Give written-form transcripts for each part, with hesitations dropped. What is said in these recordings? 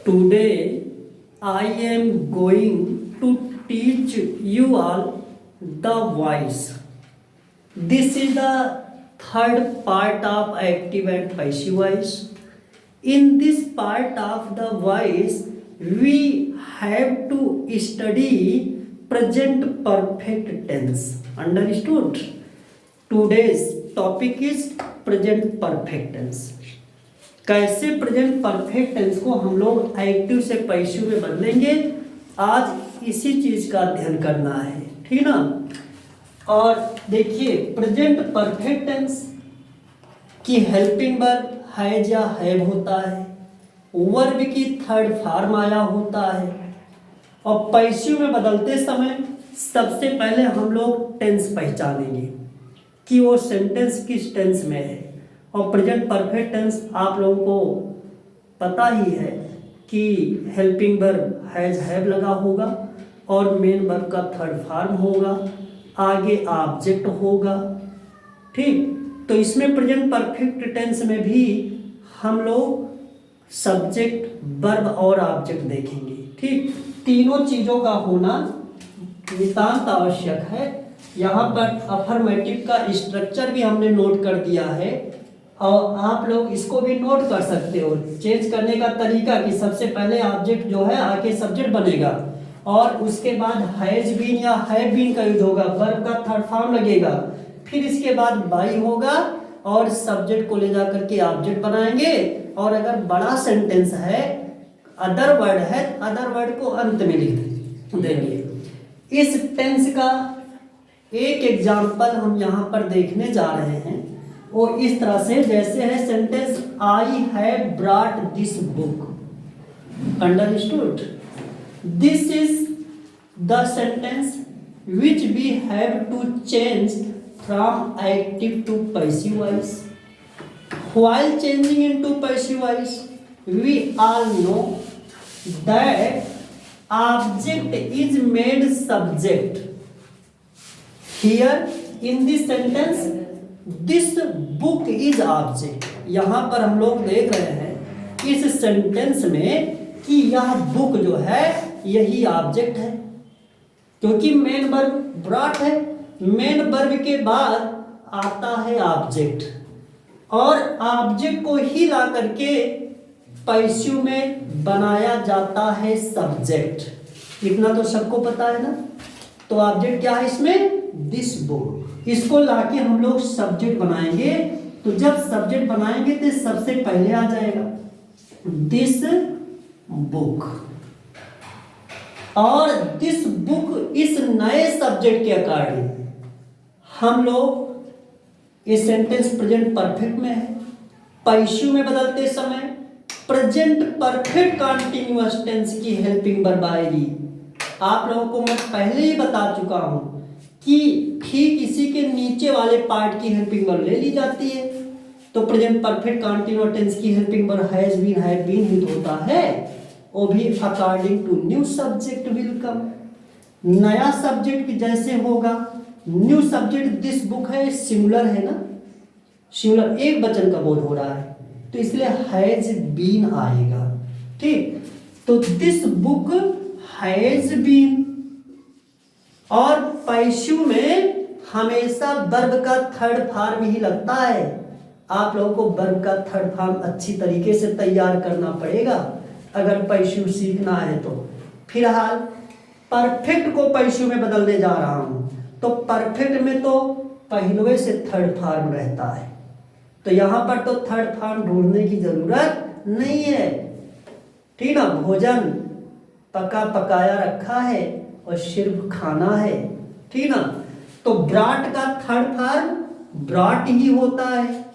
Today I am going to teach you all the voice. This is the third part of active and passive voice. In this part of the voice, we have to study present perfect tense. Understood? Today's topic is present perfect tense. कैसे present perfect tense को हम लोग active से passive में बदलेंगे, आज इसी चीज का अध्ययन करना है, ठीक ना। और देखिए प्रेजेंट परफेक्ट टेंस की हेल्पिंग वर्ब हैज या हैव होता है, वर्ब की थर्ड फॉर्म आया होता है, और पैसिव में बदलते समय सबसे पहले हम लोग टेंस पहचानेंगे कि वो सेंटेंस किस टेंस में है। और प्रेजेंट परफेक्ट टेंस आप लोगों को पता ही है कि हेल्पिंग वर्ब हैज हैव लगा होगा और मेन वर्ब का थर्ड फॉर्म होगा, आगे ऑब्जेक्ट होगा, ठीक। तो इसमें प्रेजेंट परफेक्ट टेंस में भी हम लोग सब्जेक्ट वर्ब और ऑब्जेक्ट देखेंगे, ठीक। तीनों चीज़ों का होना नितांत आवश्यक है। यहाँ पर अफर्मेटिव का स्ट्रक्चर भी हमने नोट कर दिया है और आप लोग इसको भी नोट कर सकते हो। चेंज करने का तरीका कि सबसे पहले ऑब्जेक्ट जो है आके सब्जेक्ट बनेगा और उसके बाद हैज बीन या हैव बीन का यूज होगा, वर्ब का थर्ड फॉर्म लगेगा, फिर इसके बाद बाई होगा और सब्जेक्ट को ले जा करके ऑब्जेक्ट बनाएंगे। और अगर बड़ा सेंटेंस है, अदर वर्ड है, अदर वर्ड को अंत में लिख देंगे। इस टेंस का एक एग्जाम्पल हम यहाँ पर देखने जा रहे हैं, वो इस तरह से जैसे है sentence I have brought this book. Understood? This is the sentence which we have to change from active to passive voice. While changing into passive voice we all know that object is made subject. Here in this sentence this book is object. यहाँ पर हम लोग देख रहे हैं इस sentence में कि यह बुक जो है यही ऑब्जेक्ट है, क्योंकि मेन वर्ब ब्रॉट है, मेन वर्ब के बाद आता है ऑब्जेक्ट और ऑब्जेक्ट को ही ला करके पैसिव में बनाया जाता है सब्जेक्ट। इतना तो सबको पता है ना। तो ऑब्जेक्ट क्या है इसमें? This book. इसको लाके हम लोग सब्जेक्ट बनाएंगे। तो जब सब्जेक्ट बनाएंगे तो सबसे पहले आ जाएगा दिस बुक, और दिस बुक इस नए सब्जेक्ट के अकॉर्डिंग हम लोग ये सेंटेंस प्रेजेंट परफेक्ट में है। पैसिव में बदलते समय प्रेजेंट परफेक्ट कंटीन्यूअस टेंस की हेल्पिंग वर्ब आएगी। आप लोगों को मैं पहले ही बता चुका हूं कि ठीक इसी के नीचे वाले पार्ट की हेल्पिंग वर्ब ले ली जाती है। तो प्रेजेंट परफेक्ट कंटीन्यूअस टेंस की helping verb has been, have been ही तो होता है, वो भी according to new subject will come. नया सब्जेक्ट जैसे होगा, न्यू सब्जेक्ट दिस बुक है, सिंगुलर है ना, सिंगुलर एक वचन का बोध हो रहा है, तो इसलिए हैज बीन आएगा, ठीक। तो दिस बुक हैज बीन। और पैसिव में हमेशा वर्ब का थर्ड फॉर्म ही लगता है। आप लोगों को वर्ब का थर्ड फॉर्म अच्छी तरीके से तैयार करना पड़ेगा अगर पैसिव सीखना है तो। फिलहाल परफेक्ट को पैसिव में बदलने जा रहा हूं, तो परफेक्ट में तो पहलवे से थर्ड फॉर्म रहता है, तो यहां पर तो थर्ड फॉर्म ढूंढने की जरूरत नहीं है, ठीक ना। भोजन पका पकाया रखा है और सिर्फ खाना है, ठीक ना। तो ब्रॉट का थर्ड फॉर्म ब्रॉट ही होता है।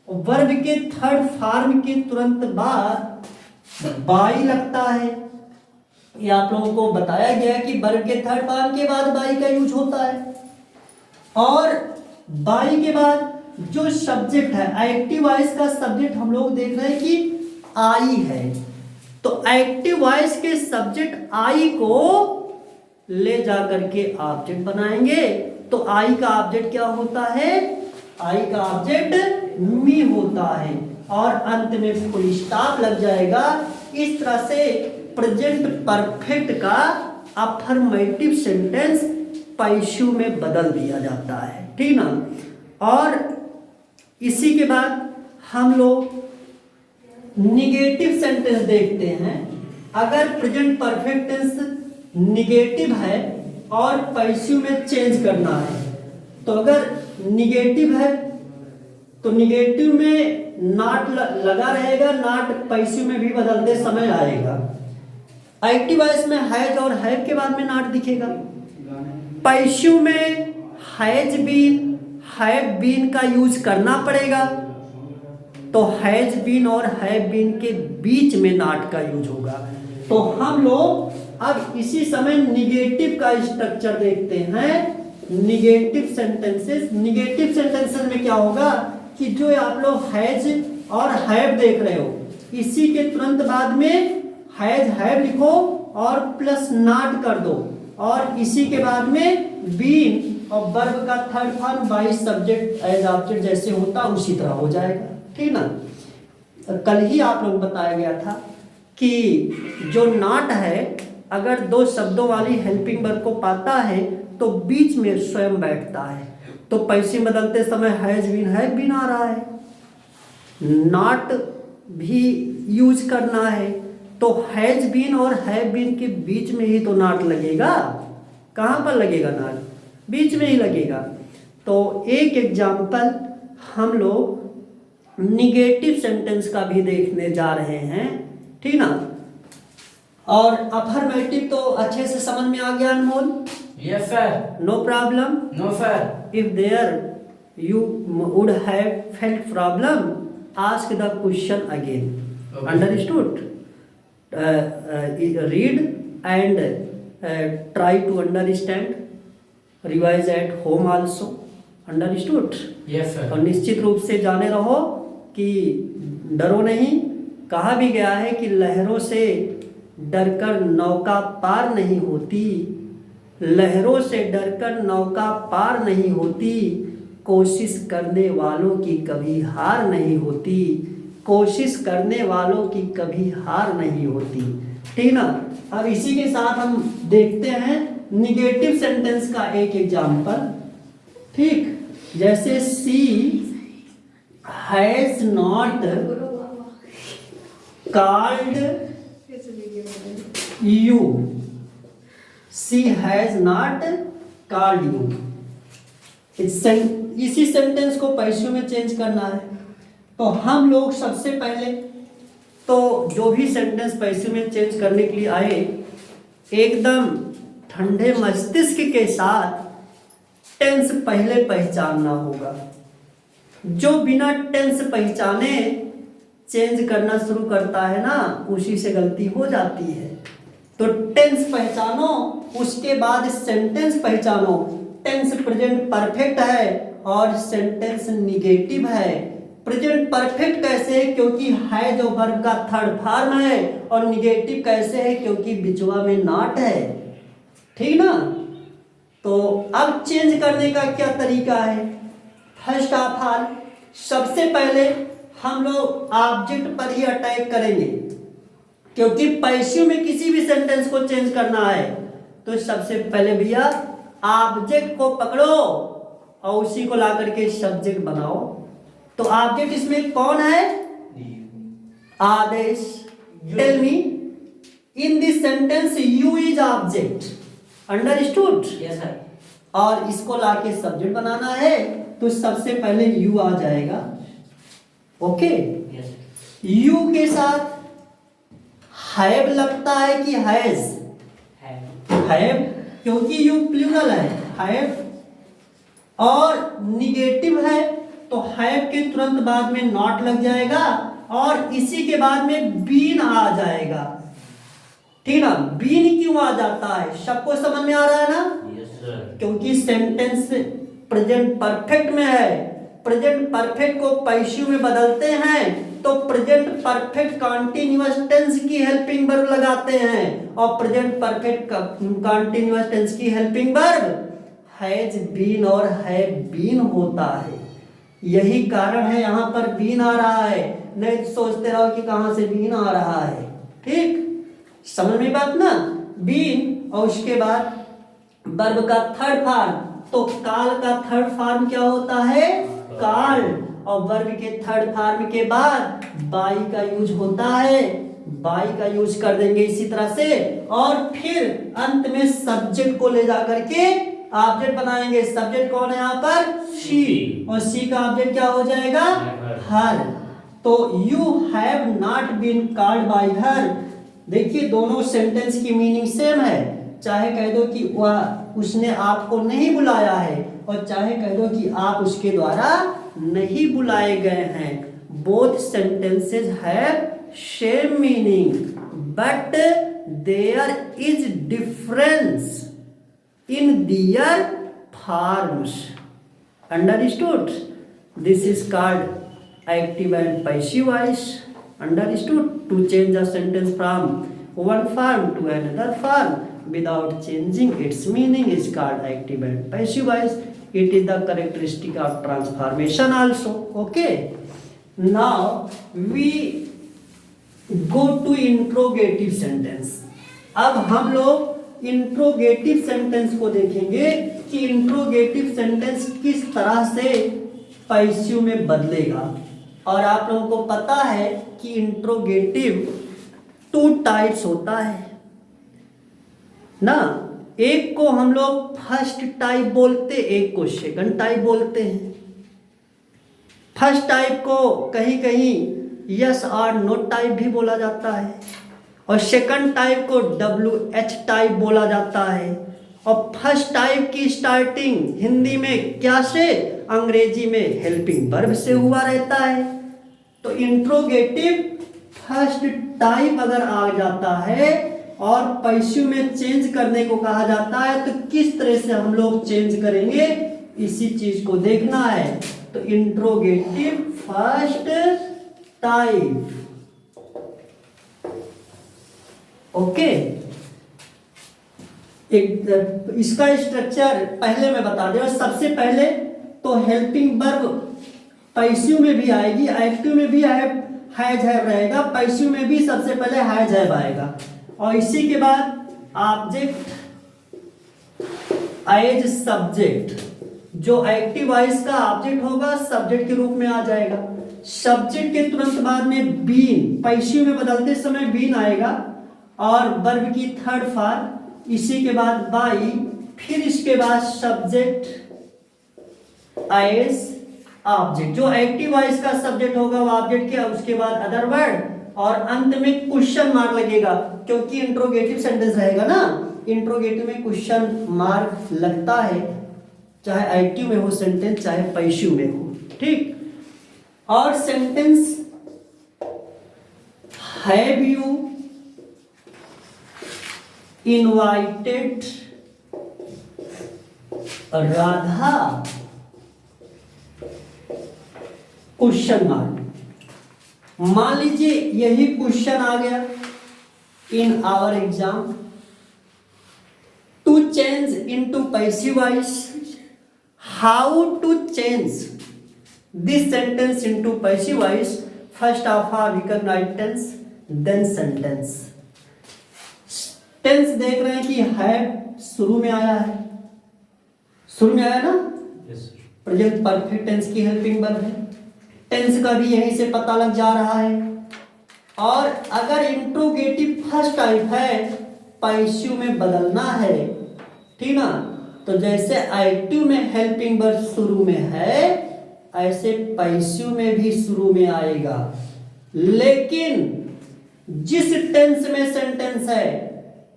वर्ब के थर्ड फॉर्म के तुरंत बाद बाई लगता है। ये आप लोगों को बताया गया कि वर्ब के थर्ड फॉर्म के बाद बाई का यूज होता है। और बाई के बाद जो सब्जेक्ट है, एक्टिव वॉइस का सब्जेक्ट हम लोग देख रहे हैं कि आई है, तो एक्टिव वॉइस के सब्जेक्ट आई को ले जाकर के ऑब्जेक्ट बनाएंगे। तो आई का ऑब्जेक्ट क्या होता है? आई का ऑब्जेक्ट मी होता है। और अंत में फुल स्टॉप लग जाएगा। इस तरह से प्रेजेंट परफेक्ट का अफर्मेटिव सेंटेंस पैशू में बदल दिया जाता है, ठीक ना। और इसी के बाद हम लोग निगेटिव सेंटेंस देखते हैं। अगर प्रेजेंट परफेक्ट टेंस निगेटिव है और पैसिव में चेंज करना है, तो अगर निगेटिव है तो निगेटिव में नॉट लगा रहेगा, नॉट पैसिव में भी बदलते समय आएगा। एक्टिव वॉइस में हैज और हैव के बाद में नॉट दिखेगा। पैसिव में हैज बीन, हैव बीन का यूज करना पड़ेगा, तो हैज बीन और हैव बीन के बीच में नॉट का यूज होगा। तो हम लोग अब इसी समय निगेटिव का स्ट्रक्चर देखते हैं। निगेटिव सेंटेंसेस, निगेटिव सेंटेंसेस में क्या होगा कि जो आप लोग हैज और हैव देख रहे हो, इसी के तुरंत बाद में हैज हैव लिखो और प्लस नॉट कर दो, और इसी के बाद में बीन और वर्ब का third form by subject as object जैसे होता उसी तरह हो जाएगा, ठीक ना। कल ही आप लोग बताया गया था कि जो नॉट है अगर दो शब्दों वाली हेल्पिंग वर्ब को पाता है तो बीच में स्वयं बैठता है। तो पैसिव बदलते समय हैज बीन आ रहा है, नॉट भी यूज करना है, तो हैज बीन और हैव बीन के बीच में ही तो नॉट लगेगा। कहाँ पर लगेगा नॉट? बीच में ही लगेगा। तो एक एग्जाम्पल हम लोग निगेटिव सेंटेंस का भी देखने जा रहे हैं, ठीक ना। और अफर्मेटिव तो अच्छे से समझ में आ गया Anmol? Yes sir. No problem? No sir. If there you would have felt problem, ask the question again. Okay. Understood? Read and try to understand. Revise at home also. Understood? Yes sir. और निश्चित रूप से जाने रहो कि डरो नहीं। कहा भी गया है कि लहरों से डरकर नौका पार नहीं होती, लहरों से डरकर नौका पार नहीं होती, कोशिश करने वालों की कभी हार नहीं होती, कोशिश करने वालों की कभी हार नहीं होती, ठीक ना। अब इसी के साथ हम देखते हैं निगेटिव सेंटेंस का एक एग्जाम्पल, ठीक। जैसे she has not called you, she has not called you. इसी सेंटेंस को पैसिव में चेंज करना है, तो हम लोग सबसे पहले तो जो भी सेंटेंस पैसिव में चेंज करने के लिए आए, एकदम ठंडे मस्तिष्क के साथ टेंस पहले पहचानना होगा। जो बिना टेंस पहचाने चेंज करना शुरू करता है ना, उसी से गलती हो जाती है। तो टेंस पहचानो, उसके बाद सेंटेंस पहचानो। टेंस प्रेजेंट परफेक्ट है और सेंटेंस निगेटिव है। प्रेजेंट परफेक्ट कैसे है? क्योंकि है जो वर्ब का थर्ड फॉर्म है, और निगेटिव कैसे है? क्योंकि बिचवा में नॉट है, ठीक ना। तो अब चेंज करने का क्या तरीका है? फर्स्ट ऑफ ऑल सबसे पहले हम लोग ऑब्जेक्ट पर ही अटैक करेंगे, क्योंकि पैसिव में किसी भी सेंटेंस को चेंज करना है तो सबसे पहले भैया ऑब्जेक्ट को पकड़ो और उसी को ला करके सब्जेक्ट बनाओ। तो ऑब्जेक्ट इसमें कौन है? Adesh. Tell me in this sentence you is object. Understood? Yes sir. और इसको ला के सब्जेक्ट बनाना है तो सबसे पहले यू आ जाएगा। ओके? यस। यू के साथ हैव लगता है कि हैज? हैव, क्योंकि यू प्लूरल है, हैव। और निगेटिव है तो हैव के तुरंत बाद में नॉट लग जाएगा और इसी के बाद में बीन आ जाएगा, ठीक ना। बीन क्यों आ जाता है? सबको समझ में आ रहा है ना? Yes sir. क्योंकि सेंटेंस प्रेजेंट परफेक्ट में है। प्रेजेंट परफेक्ट को पैसिव में बदलते हैं तो प्रेजेंट परफेक्ट कॉन्टिन्यूअस टेंस की हेल्पिंग वर्ब लगाते हैं, और प्रेजेंट परफेक्ट कॉन्टिन्यूअस टेंस की हेल्पिंग वर्ब हैज बीन और हैव बीन होता है। यही कारण है यहाँ पर बीन आ रहा है, नहीं तो सोचते रहो कि कहाँ से बीन आ रहा है। ठीक, समझ में बात ना। बीन और उसके बाद वर्ब का थर्ड फॉर्म, तो काल का थर्ड फॉर्म क्या होता है? काल। और वर्ब के थर्ड फॉर्म के बाद बाई का यूज होता है, बाई का यूज कर देंगे इसी तरह से, और फिर अंत में सब्जेक्ट को ले जाकर के ऑब्जेक्ट बनाएंगे। सब्जेक्ट कौन है यहाँ पर? शी, और शी का ऑब्जेक्ट क्या हो जाएगा? हर। तो you have not been called by her. देखिए दोनों सेंटेंस की मीनिंग सेम है, चाहे कह दो कि वह उसने आपको नहीं बुलाया है, और चाहे कह दो कि आप उसके द्वारा नहीं बुलाए गए हैं। Both sentences have same meaning but there is difference in their forms. Understood? This is called active and passive voice. Understood? To change a sentence from one form to another form without changing its meaning is called active and passive voice. It is the characteristic of transformation also. Okay. Now we go to interrogative sentence. अब हम लोग interrogative sentence को देखेंगे कि interrogative sentence किस तरह से passive में बदलेगा। और आप लोगों को पता है कि इंट्रोगेटिव 2 टाइप्स होता है ना। एक को हम लोग फर्स्ट टाइप बोलते, एक को सेकंड टाइप बोलते हैं। फर्स्ट टाइप को कहीं कहीं यस और नो टाइप भी बोला जाता है, और सेकंड टाइप को WH टाइप बोला जाता है। और फर्स्ट टाइप की स्टार्टिंग हिंदी में क्या से, अंग्रेजी में हेल्पिंग वर्ब से हुआ रहता है। तो इंट्रोगेटिव फर्स्ट टाइप अगर आ जाता है और पैसिव में चेंज करने को कहा जाता है, तो किस तरह से हम लोग चेंज करेंगे, इसी चीज को देखना है। तो इंट्रोगेटिव फर्स्ट टाइप, ओके। एक इसका स्ट्रक्चर पहले मैं बता दूं। सबसे पहले तो हेल्पिंग वर्ब पैसिव में भी आएगी, एक्टिव में भी हैज हैव रहेगा, पैसिव में भी सबसे पहले हैज हैव आएगा, और इसी के बाद ऑब्जेक्ट एज सब्जेक्ट, जो एक्टिव वॉइस का ऑब्जेक्ट होगा सब्जेक्ट के रूप में आ जाएगा। सब्जेक्ट के तुरंत बाद में बीन, पैसिव में बदलते समय बीन आएगा, और वर्ब की थर्ड फॉर्म, इसी के बाद बाई, फिर इसके बाद सब्जेक्ट एज ऑब्जेक्ट, जो एक्टिव वॉइस का सब्जेक्ट होगा वो ऑब्जेक्ट के, उसके बाद अदर वर्ड, और अंत में क्वेश्चन मार्क लगेगा, क्योंकि इंट्रोगेटिव सेंटेंस रहेगा ना। इंट्रोगेटिव में क्वेश्चन मार्क लगता है, चाहे एक्टिव में हो सेंटेंस, चाहे पैसिव में हो। ठीक, और sentence have you invited Radha question mark. मान लीजिए यही क्वेश्चन आ गया in our exam, to change into passive voice, how to change this sentence into passive voice. First of all recognise tense, then sentence. Tense देख रहे हैं कि have शुरू में आया है, शुरू में आया ना, प्रेजेंट परफेक्ट टेंस की हेल्पिंग वर्ब है, टेंस का भी यहीं से पता लग जा रहा है। और अगर इंट्रोगेटिव फर्स्ट टाइप है, पैसिव में बदलना है, ठीक ना, तो जैसे एक्टिव में हेल्पिंग वर्ब शुरू में है, ऐसे पैसिव में भी शुरू में आएगा। लेकिन जिस टेंस में सेंटेंस है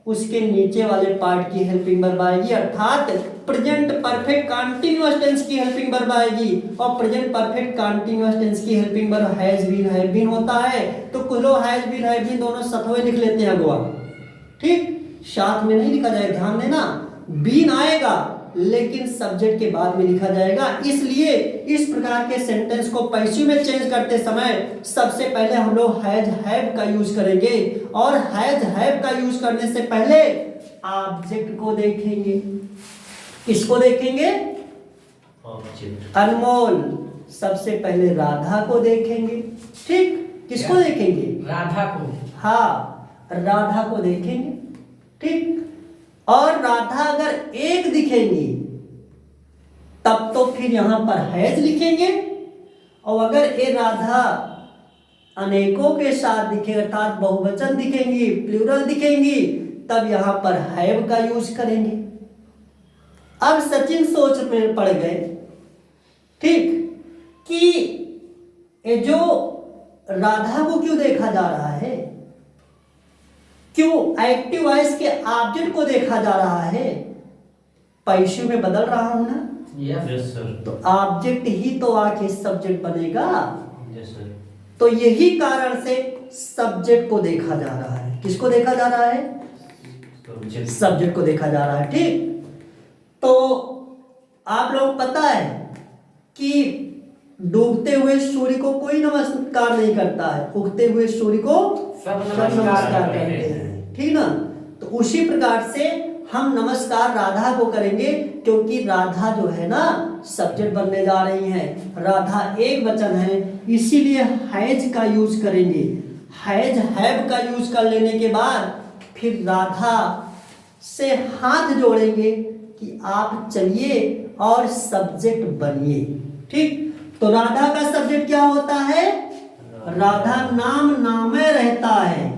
उसके नीचे वाले पार्ट की हेल्पिंग वर्ब आएगी, अर्थात प्रेजेंट परफेक्ट कंटीन्यूअस टेंस की हेल्पिंग वर्ब आएगी। और प्रेजेंट परफेक्ट कंटीन्यूअस टेंस की helping verb has been, have been होता है, तो कुछ लोग हैज बीन, हैव बीन दोनों सतवे लिख लेते हैं गोवा। ठीक, साथ में नहीं लिखा जाएगा, ध्यान देना। बीन आएगा लेकिन सब्जेक्ट के बाद में लिखा जाएगा। इसलिए इस प्रकार के सेंटेंस को पैसिव में चेंज करते समय सबसे पहले हम लोग हैज हैव का यूज करेंगे, और हैज हैव का यूज करने से पहले ऑब्जेक्ट को देखेंगे। किसको देखेंगे? अनमोल, सबसे पहले राधा को देखेंगे। ठीक, किसको देखेंगे? राधा को। हाँ, राधा को देखेंगे। ठीक, और राधा अगर एक दिखेंगी तब तो फिर यहां पर हैज लिखेंगे, और अगर ये राधा अनेकों के साथ दिखे अर्थात बहुवचन दिखेंगी, प्लूरल दिखेंगी, तब यहां पर हैव का यूज करेंगे। अब सचिन सोच में पड़ गए, ठीक, कि ये जो राधा को क्यों देखा जा रहा है, क्यों एक्टिव वॉइस के ऑब्जेक्ट को देखा जा रहा है? पैसिव में बदल रहा हूं ना? Yes sir. तो ऑब्जेक्ट ही तो आके सब्जेक्ट बनेगा। Yes sir. तो यही कारण से सब्जेक्ट को देखा जा रहा है। किसको देखा जा रहा है? सब्जेक्ट को देखा जा रहा है। ठीक, तो आप लोग पता है कि डूबते हुए सूर्य को कोई नमस्कार नहीं करता है, उगते हुए सूर्य को सब नमस्कार करते हैं। ठीक ना? तो उसी प्रकार से हम नमस्कार राधा को करेंगे, क्योंकि राधा जो है ना सब्जेक्ट बनने जा रही है, राधा एक वचन है, इसीलिए हैज का यूज करेंगे। हैज हैव का यूज कर लेने के बाद फिर राधा से हाथ जोड़ेंगे कि आप चलिए और सब्जेक्ट बनिए। ठीक, तो राधा का सब्जेक्ट क्या होता है? राधा नाम नामे रहता है।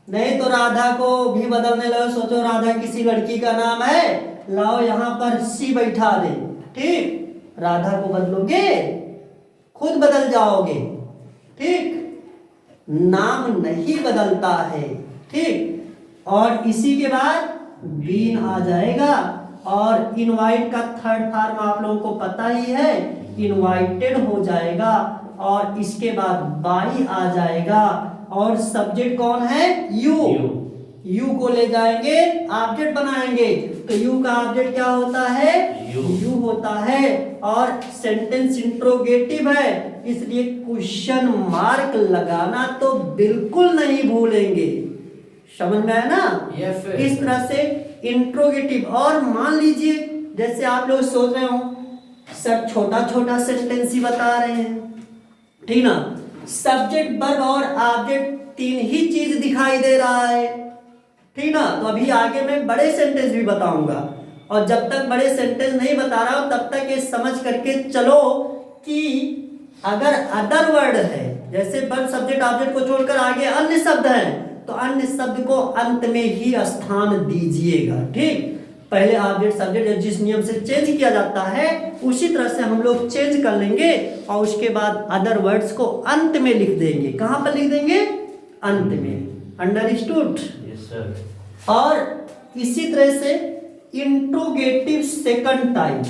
नहीं तो राधा को भी बदलने लगे, सोचो राधा किसी लड़की का नाम है, लाओ यहां पर सी बैठा दे। ठीक, राधा को बदलोगे खुद बदल जाओगे। ठीक, नाम नहीं बदलता है। ठीक, और इसी के बाद बीन आ जाएगा, और इनवाइट का थर्ड फॉर्म आप लोगों को पता ही है, इनवाइटेड हो जाएगा, और इसके बाद बाई आ जाएगा, और सब्जेक्ट कौन है? यू। यू को ले जाएंगे, ऑब्जेक्ट बनाएंगे, तो यू का ऑब्जेक्ट क्या होता है? यू होता है, और सेंटेंस इंट्रोगेटिव है, इसलिए क्वेश्चन मार्क लगाना तो बिल्कुल नहीं भूलेंगे। समझ में है ना? Yes sir. इस तरह से इंट्रोगेटिव। और मान लीजिए जैसे आप लोग सोच रहे हो सर छोटा छोटा सेंटेंस ही बता रहे हैं, ठीक ना, सब्जेक्ट वर्ब और ऑब्जेक्ट तीन ही चीज दिखाई दे रहा है, ठीक ना। तो अभी आगे मैं बड़े सेंटेंस भी बताऊंगा, और जब तक बड़े सेंटेंस नहीं बता रहा हूं तब तक ये समझ करके चलो कि अगर अदर वर्ड है, जैसे वर्ब सब्जेक्ट ऑब्जेक्ट को छोड़कर आगे अन्य शब्द हैं, तो अन्य शब्द को अंत में ही स्थान दीजिएगा। ठीक, पहले ऑब्जेक्ट सब्जेक्ट जिस नियम से चेंज किया जाता है उसी तरह से हम लोग चेंज कर लेंगे, और उसके बाद अदर वर्ड्स को अंत में लिख देंगे। कहां पर लिख देंगे? अंत में। अंडरस्टूड? Yes sir. और इसी तरह से इंट्रोगेटिव सेकंड टाइप,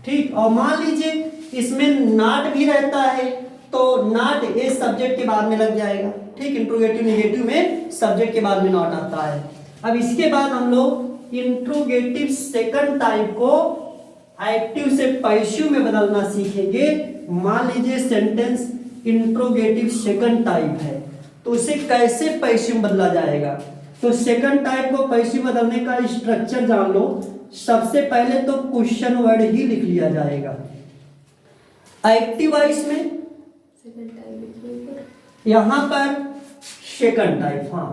ठीक, और मान लीजिए इसमें नॉट भी रहता है, तो नॉट ये सब्जेक्ट के बाद में लग जाएगा। ठीक, इंट्रोगेटिव नेगेटिव में सब्जेक्ट के बाद में नॉट आता है। अब इसके बाद हम लोग इंट्रोगेटिव सेकंड टाइप को एक्टिव से पैसिव में बदलना सीखेंगे। मान लीजिए सेंटेंस इंट्रोगेटिव सेकंड टाइप है, तो उसे कैसे पैसिव में बदला जाएगा? तो सेकंड टाइप को पैसिव बदलने का स्ट्रक्चर जान लो। सबसे पहले तो क्वेश्चन वर्ड ही लिख लिया जाएगा एक्टिव वॉइस में, यहां पर सेकंड टाइप, हाँ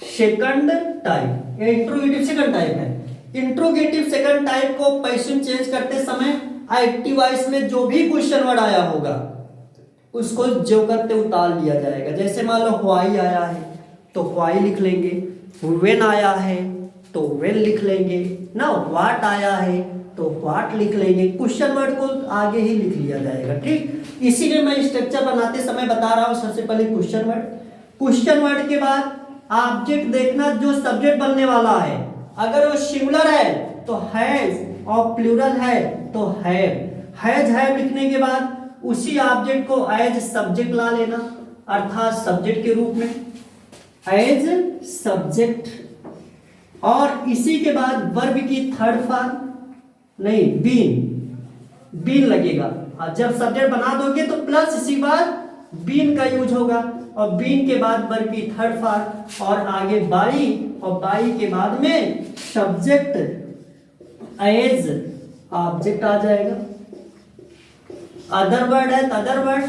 सेकंड टाइप, ये इंट्रोगेटिव सेकंड टाइप है। इंट्रोगेटिव सेकंड टाइप को पैसिव चेंज करते समय एक्टिव वॉइस में जो भी क्वेश्चन वर्ड आया होगा उसको जो करते उतार लिया जाएगा। जैसे मान लो व्हाई आया है तो व्हाई लिख लेंगे, व्हेन आया है तो व्हेन लिख लेंगे ना, व्हाट आया है तो व्हाट लिख लेंगे, क्वेश्चन वर्ड को आगे ही लिख लिया जाएगा। ठीक, इसीलिए मैं स्ट्रक्चर बनाते समय बता रहा हूं, सबसे पहले क्वेश्चन वर्ड, क्वेश्चन वर्ड के बाद ऑब्जेक्ट देखना जो सब्जेक्ट बनने वाला है, अगर वो सिंगुलर है तो हैज, और प्लूरल है तो हैव। हैज हैव लिखने के बाद उसी ऑब्जेक्ट को एज सब्जेक्ट ला लेना, अर्थात सब्जेक्ट के रूप में एज सब्जेक्ट, और इसी के बाद वर्ब की थर्ड फॉर्म नहीं बीन लगेगा, और जब सब्जेक्ट बना दोगे तो प्लस इसी बार बीन का यूज होगा, और बीन के बाद वर्ब की थर्ड फॉर्म, और आगे बाई, और बाई के बाद में सब्जेक्ट एज ऑब्जेक्ट आ जाएगा। अदर वर्ड है तो अदर वर्ड,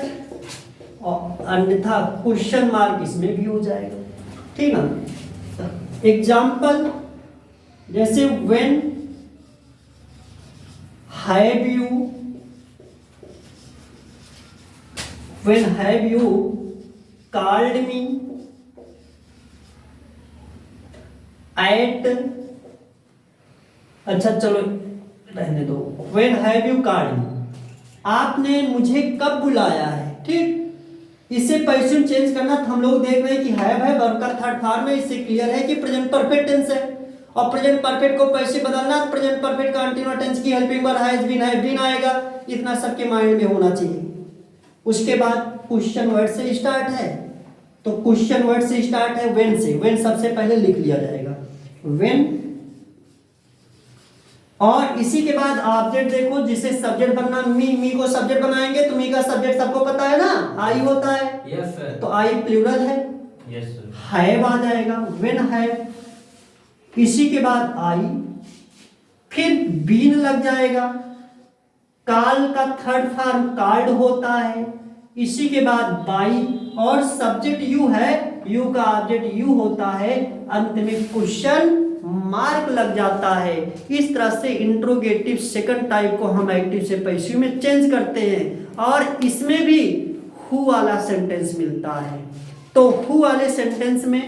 और अन्यथा क्वेश्चन मार्क इसमें भी हो जाएगा, ठीक ना। एग्जाम्पल जैसे when have you called me at, अच्छा चलो रहने दो, when have you called me, आपने मुझे कब बुलाया है, ठीक। इससे पैसिव चेंज करना तो हम लोग देख रहे हैं कि हैव है, वर्ब का थर्ड फॉर्म है, इससे क्लियर है कि प्रेजेंट परफेक्ट टेंस है, और प्रेजेंट परफेक्ट को पैसिव बदलना तो प्रेजेंट परफेक्ट कंटीन्यूअस टेंस की हेल्पिंग वर्ब हैज बीन आएगा, इतना सबके माइंड में होना चाहिए। उसके बाद क्वेश्चन वर्ड से स्टार्ट है, तो क्वेश्चन वर्ड से स्टार्ट है व्हेन से, व्हेन सबसे पहले लिख लिया जाएगा व्हेन, और इसी के बाद ऑब्जेक्ट देखो जिसे सब्जेक्ट बनना, मी को सब्जेक्ट बनाएंगे तो मी का सब्जेक्ट सबको पता है ना, आई होता है, यस सर, तो आई प्लूरल है, यस सर, हैव आ जाएगा व्हेन हैव, इसी के बाद आई, फिर बीन लग जाएगा, काल का थर्ड फॉर्म कार्ड होता है, इसी के बाद बाई, और सब्जेक्ट यू है, यू का ऑब्जेक्ट यू होता है, अंत में क्वेश्चन मार्क लग जाता है। इस तरह से इंट्रोगेटिव सेकंड टाइप को हम एक्टिव से पैसिव में चेंज करते हैं, और इसमें भी हु वाला सेंटेंस मिलता है। तो हु वाले सेंटेंस में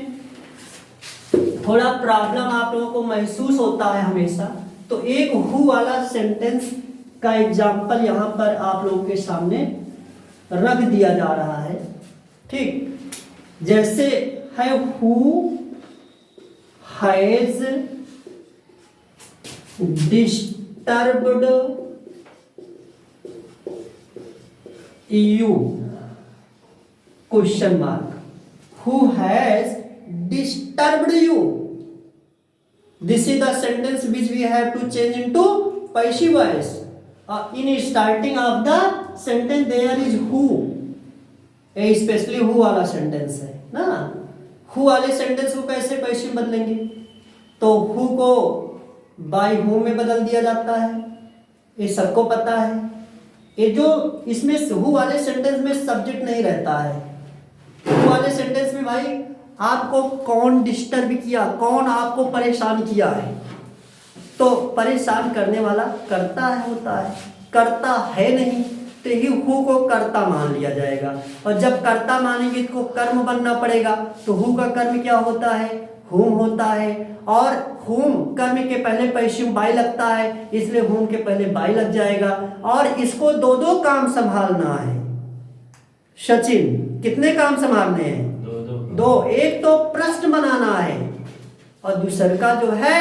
थोड़ा प्रॉब्लम आप लोगों को महसूस होता है हमेशा, तो एक हु वाला सेंटेंस का एग्जाम्पल यहाँ पर आप लोगों के सामने रख दिया जा रहा है, ठीक। जैसे है who has disturbed you, question mark, who has disturbed you, this is the sentence which we have to change into passive voice. In starting of the sentence there is who, especially who वाला sentence है ना, who वाले sentence को कैसे passive बदलेंगे, तो who को by whom में बदल दिया जाता है, ये सबको पता है। ये जो इसमें who वाले sentence में subject नहीं रहता है, who वाले sentence में भाई आपको कौन डिस्टर्ब किया, कौन आपको परेशान किया है, तो परेशान करने वाला करता है होता है, करता है नहीं, तो ही हु को कर्ता मान लिया जाएगा, और जब कर्ता मानेंगे तो कर्म बनना पड़ेगा, तो हु का कर्म क्या होता है, हुम होता है, और हुम कर्म के पहले पैसिव बाई लगता है, इसलिए हुम के पहले बाई लग जाएगा, और इसको दो दो काम संभालना है। सचिन कितने काम संभालने हैं, दो, एक तो प्रश्न बनाना है, और दूसरा का जो है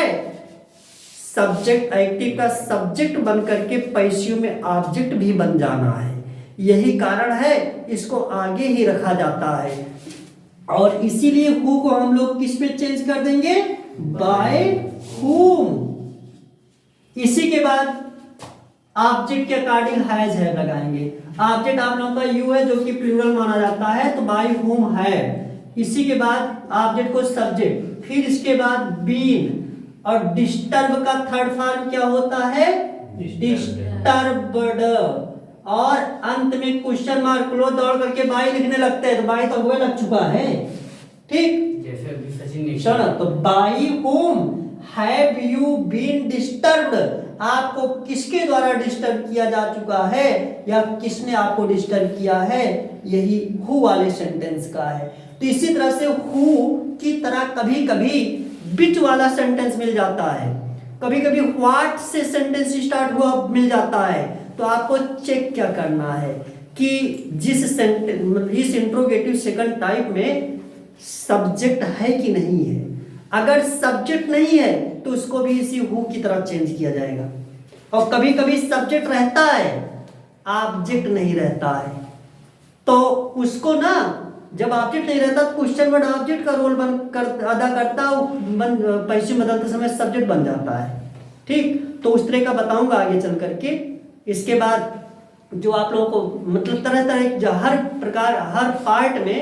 सब्जेक्ट, एक्टिव का सब्जेक्ट बन करके पैसिव में ऑब्जेक्ट भी बन जाना है। यही कारण है इसको आगे ही रखा जाता है, और इसीलिए हु को हम लोग किस में चेंज कर देंगे, बाय हुम। इसी के बाद ऑब्जेक्ट के अकॉर्डिंग हैज है लगाएंगे, ऑब्जेक्ट आप लोगों का यू है जो कि प्लूरल माना जाता है, तो बाय हुम है, इसी के बाद ऑब्जेक्ट को सब्जेक्ट, फिर इसके बाद बीन, और डिस्टर्ब का थर्ड फॉर्म क्या होता है, डिस्टर्ब्ड, और अंत में क्वेश्चन मार्क लो दौड़ करके बाई लिखने लगते हैं, तो बाई तो हुए लग चुका है, ठीक। जैसे अभी सचिन ने सुनो, तो by whom have you been disturbed, आपको किसके द्वारा डिस्टर्ब किया जा चुका है, या किसने आपको डिस्टर्ब किया है, यही हु वाले सेंटेंस का है। तो इसी तरह से हु की तरह कभी कभी बिच वाला सेंटेंस मिल जाता है, कभी कभी व्हाट से सेंटेंस स्टार्ट हुआ मिल जाता है, तो आपको चेक क्या करना है कि जिस सेंटेंस, इस इंट्रोगेटिव सेकंड टाइप में सब्जेक्ट है कि नहीं है। अगर सब्जेक्ट नहीं है तो उसको भी इसी हु की तरह चेंज किया जाएगा, और कभी कभी सब्जेक्ट रहता है ऑब्जेक्ट नहीं रहता है, तो उसको ना जब ऑब्जेक्ट नहीं रहता तो क्वेश्चन वर्ड ऑब्जेक्ट का रोल अदा करता, पैसिव बदलते समय सब्जेक्ट बन जाता है, ठीक। तो उस तरह का बताऊंगा आगे चल करके। इसके बाद जो आप लोगों को मतलब तरह तरह हर प्रकार हर पार्ट में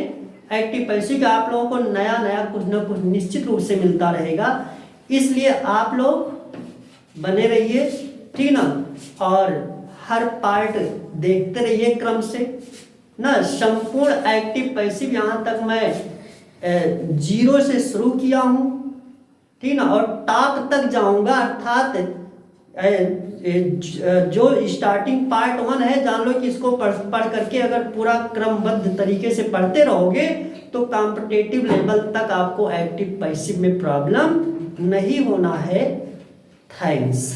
एक्टिव पैसिव का आप लोगों को नया नया कुछ ना कुछ निश्चित रूप से मिलता रहेगा, इसलिए आप लोग बने रहिए, ठीक ना। और हर पार्ट देखते रहिए क्रम से ना। संपूर्ण एक्टिव पैसिव यहाँ तक मैं 0 से शुरू किया हूँ, ठीक ना, और टॉक तक जाऊंगा, अर्थात जो स्टार्टिंग पार्ट 1 है, जान लो कि इसको पढ़ करके अगर पूरा क्रमबद्ध तरीके से पढ़ते रहोगे तो कॉम्पिटिटिव लेवल तक आपको एक्टिव पैसिव में प्रॉब्लम नहीं होना है। थैंक्स।